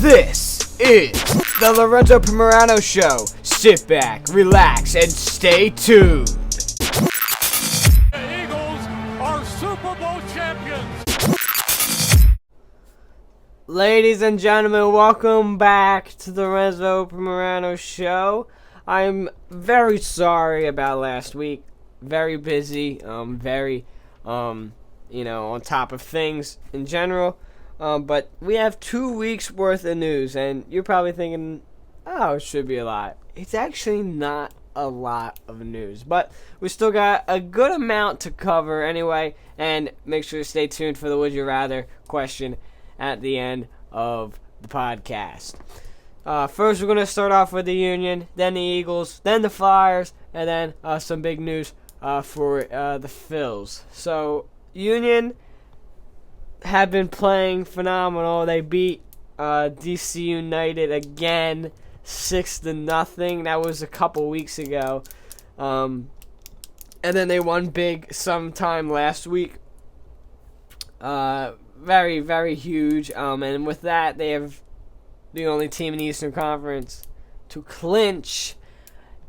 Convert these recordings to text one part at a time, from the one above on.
This is the Lorenzo Primerano Show. Sit back, relax, and stay tuned. The Eagles are Super Bowl champions. Ladies and gentlemen, welcome back to the Lorenzo Primerano Show. I'm very sorry about last week. Very busy. Very on top of things in general. But we have 2 weeks worth of news, and you're probably thinking, oh, it should be a lot. It's actually not a lot of news, but we still got a good amount to cover anyway, and make sure to stay tuned for the Would You Rather question at the end of the podcast. First, we're going to start off with the Union, then the Eagles, then the Flyers, and then some big news for the Phils. So, Union have been playing phenomenal. They beat DC United again, 6-0. That was a couple weeks ago. And then they won big sometime last week. Very, very huge. And with that, they have the only team in the Eastern Conference to clinch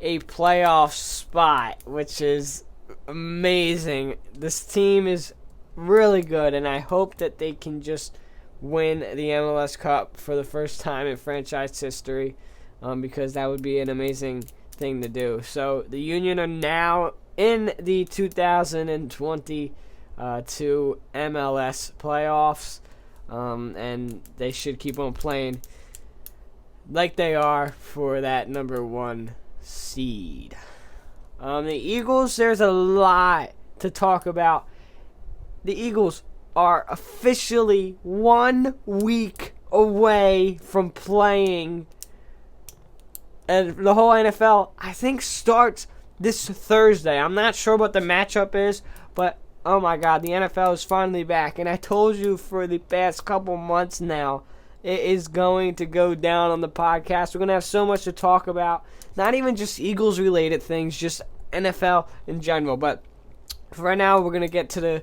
a playoff spot, which is amazing. This team is really good, and I hope that they can just win the MLS Cup for the first time in franchise history, because that would be an amazing thing to do. So the Union are now in the 2022 MLS playoffs, and they should keep on playing like they are for that number 1 seed. The Eagles, there's a lot to talk about. The Eagles are officially 1 week away from playing. And the whole NFL, I think, starts this Thursday. I'm not sure what the matchup is, but oh my God, the NFL is finally back. And I told you for the past couple months now, it is going to go down on the podcast. We're going to have so much to talk about. Not even just Eagles-related things, just NFL in general. But for right now, we're going to get to the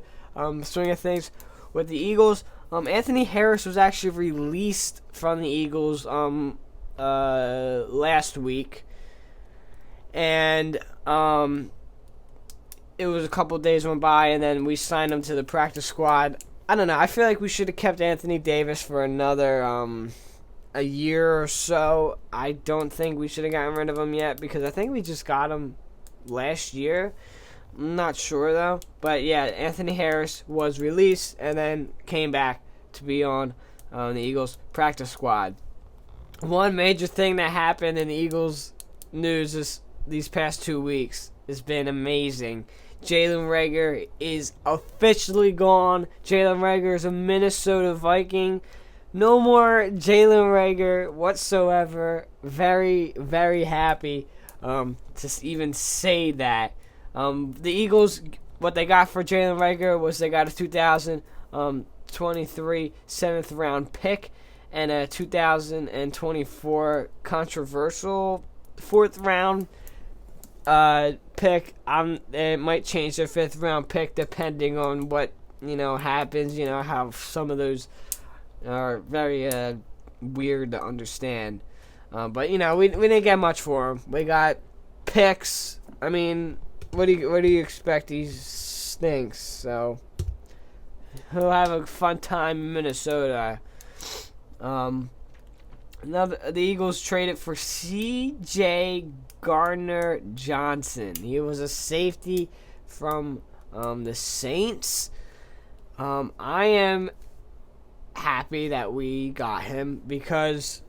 swing of things with the Eagles. Anthony Harris was actually released from the Eagles last week, and it was a couple days went by, and then we signed him to the practice squad. I don't know. I feel like we should have kept Anthony Davis for another a year or so. I don't think we should have gotten rid of him yet, because I think we just got him last year. I'm not sure, though. But, yeah, Anthony Harris was released and then came back to be on the Eagles practice squad. One major thing that happened in the Eagles news these past 2 weeks has been amazing. Jalen Reagor is officially gone. Jalen Reagor is a Minnesota Viking. No more Jalen Reagor whatsoever. Very, very happy to even say that. The Eagles, what they got for Jalen Reagor was they got a 2023 7th round pick and a 2024 controversial 4th round pick. It might change their 5th round pick depending on what happens. How some of those are very weird to understand. But we didn't get much for him. We got picks. I mean, what do you expect? He stinks, so he'll have a fun time in Minnesota. Now the Eagles traded for C.J. Gardner-Johnson. He was a safety from the Saints. I am happy that we got him, because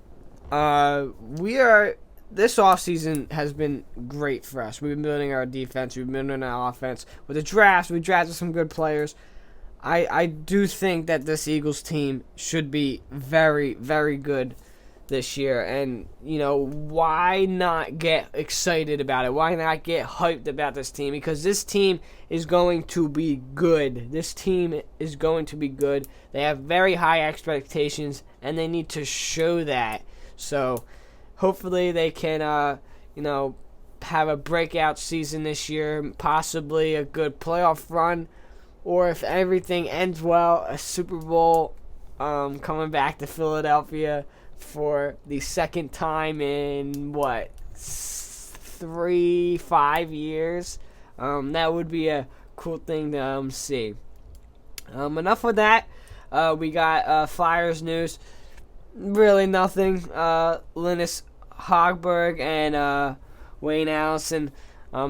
this offseason has been great for us. We've been building our defense. We've been building our offense. With the draft, we drafted some good players. I do think that this Eagles team should be very, very good this year. And, why not get excited about it? Why not get hyped about this team? Because this team is going to be good. This team is going to be good. They have very high expectations, and they need to show that. So hopefully they can, have a breakout season this year, possibly a good playoff run, or if everything ends well, a Super Bowl coming back to Philadelphia for the second time in 5 years. That would be a cool thing to see. Enough with that. We got Flyers news. Really nothing. Linus Hogberg and Wayne Allison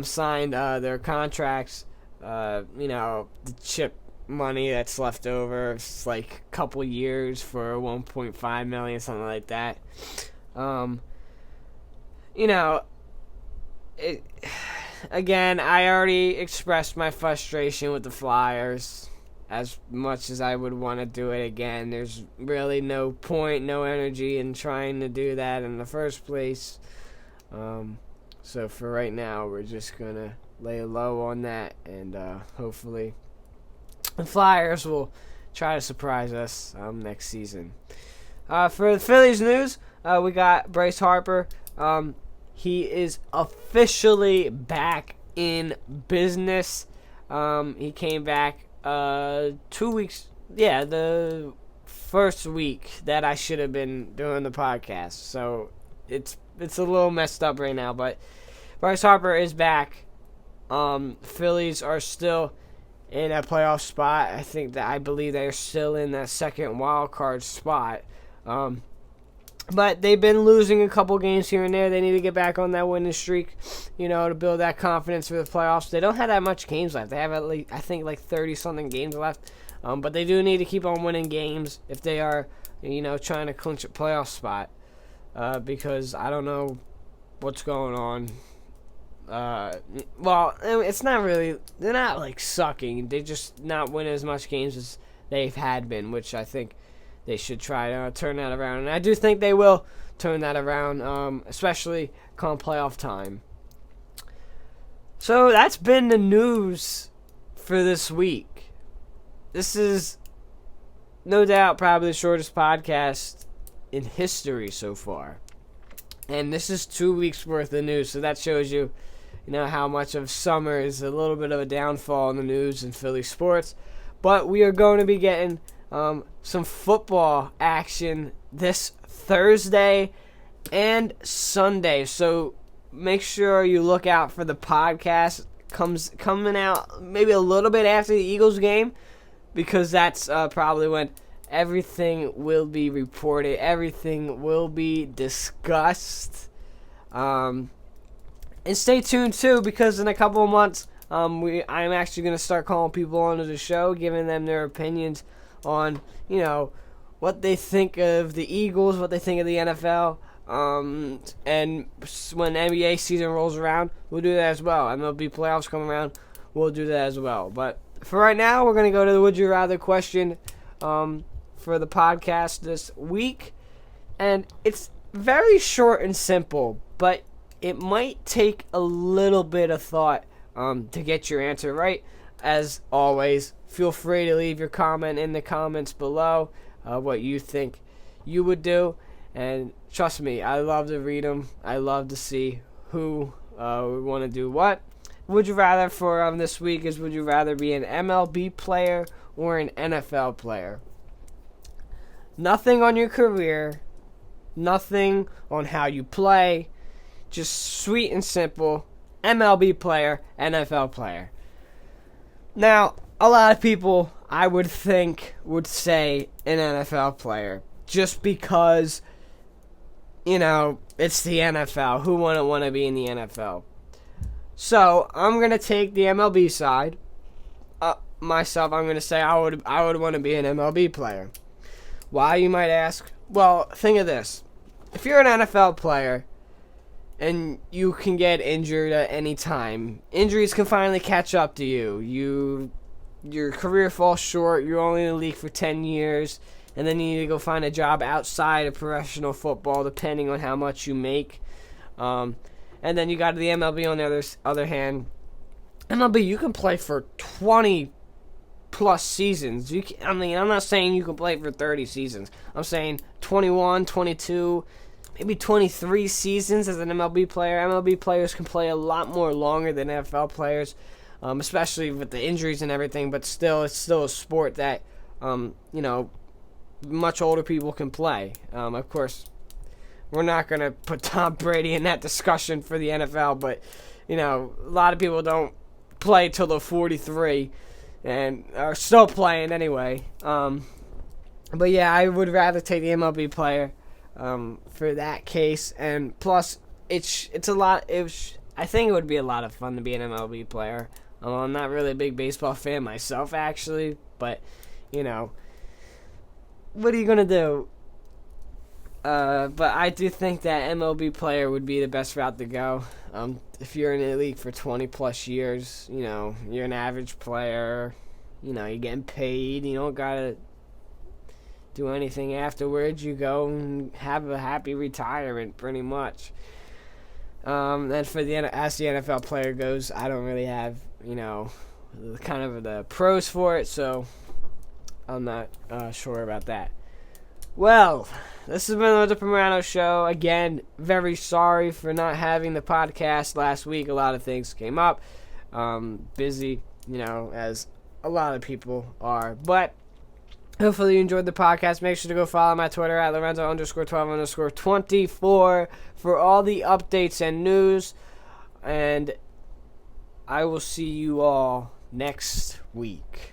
signed their contracts. The chip money that's left over, it's like a couple years for $1.5 million, something like that. Again, I already expressed my frustration with the Flyers. As much as I would want to do it again, there's really no point, no energy in trying to do that in the first place. So for right now, we're just going to lay low on that, and hopefully the Flyers will try to surprise us next season. For the Phillies news, we got Bryce Harper. He is officially back in business. He came back 2 weeks. Yeah, the first week that I should have been doing the podcast. So it's a little messed up right now, but Bryce Harper is back. Phillies are still in a playoff spot. I believe they're still in that second wild card spot. But they've been losing a couple games here and there. They need to get back on that winning streak, to build that confidence for the playoffs. They don't have that much games left. They have at least, 30-something games left. But they do need to keep on winning games if they are, trying to clinch a playoff spot. Because I don't know what's going on. It's not really, they're not sucking. They just not winning as much games as they've had been, which I think they should try to turn that around. And I do think they will turn that around, especially come playoff time. So that's been the news for this week. This is no doubt probably the shortest podcast in history so far. And this is 2 weeks worth of news, so that shows you, how much of summer is a little bit of a downfall in the news in Philly sports. But we are going to be getting some football action this Thursday and Sunday. So make sure you look out for the podcast coming out maybe a little bit after the Eagles game, because that's probably when everything will be reported, everything will be discussed. And stay tuned too, because in a couple of months I'm actually going to start calling people onto the show, giving them their opinions on, what they think of the Eagles, what they think of the NFL. And when NBA season rolls around, we'll do that as well. MLB playoffs come around, we'll do that as well. But for right now, we're going to go to the Would You Rather question for the podcast this week. And it's very short and simple, but it might take a little bit of thought to get your answer right. As always, feel free to leave your comment in the comments below, what you think you would do. And trust me, I love to read them. I love to see who would want to do what. Would you rather for this week is, would you rather be an MLB player or an NFL player? Nothing on your career, nothing on how you play, just sweet and simple, MLB player, NFL player. Now, a lot of people, I would think, would say an NFL player, just because, it's the NFL. Who wouldn't want to be in the NFL? So, I'm going to take the MLB side. Myself, I'm going to say I would want to be an MLB player. Why, you might ask? Well, think of this. If you're an NFL player and you can get injured at any time, injuries can finally catch up to you. Your career falls short. You're only in the league for 10 years, and then you need to go find a job outside of professional football, depending on how much you make. And then you got the MLB on the other hand. MLB, you can play for 20 plus seasons. I'm not saying you can play for 30 seasons. I'm saying 21, 22, maybe 23 seasons as an MLB player. MLB players can play a lot more longer than NFL players, especially with the injuries and everything. But still, it's still a sport that, much older people can play. Of course, we're not going to put Tom Brady in that discussion for the NFL, but, a lot of people don't play till they're 43 and are still playing anyway. But yeah, I would rather take the MLB player for that case, and plus it's a lot. I think it would be a lot of fun to be an MLB player. I'm not really a big baseball fan myself, actually, but what are you gonna do? But I do think that MLB player would be the best route to go. If you're in the league for 20 plus years, you're an average player. You're getting paid. You don't gotta do anything afterwards. You go and have a happy retirement, pretty much. And as the NFL player goes, I don't really have, kind of the pros for it, so I'm not sure about that. Well, this has been the Lorenzo Primerano Show. Again, very sorry for not having the podcast last week. A lot of things came up. Busy, as a lot of people are. But hopefully you enjoyed the podcast. Make sure to go follow my Twitter at Lorenzo_12_24 for all the updates and news. And I will see you all next week.